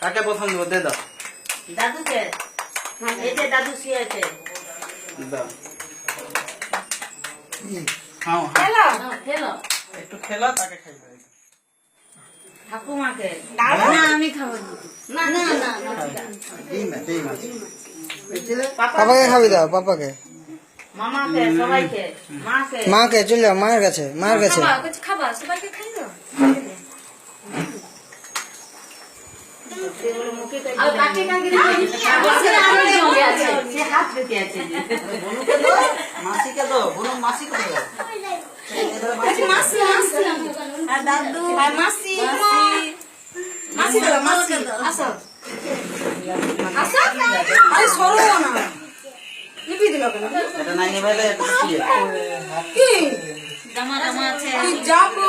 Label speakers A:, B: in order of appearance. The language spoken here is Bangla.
A: কাকে প্রথম দেবো দে দাও
B: দাদুকে এই যে দাদু শুয়েছে
A: দাও খাও
B: খেলো খেলো
A: একটু খেলা তাকে খাইবে
B: ঠাকুমাকে না আমি খাবো না না না
A: দিই মা
C: পাপাকে খাবি দাও, পাপাকে
B: মামাকে সবাইকে মাকে
C: মাকে চলে যাও, মায়ের কাছে, মায়ের কাছে।
B: খাবা সবাইকে খাই দাও আর কাকে কাকে সে হাত পেতে আছে
A: মাসিকে দাও বোন মাসিকে দাও
B: মাসি মাসি আর দাদু আর মাসি মাসি দাও মাসি আসো আসো আরে সরো না নিবি দিল কেন
A: এটা নাই নেবেলে এটা কি
B: কি জামা জামা আছে কি যাবো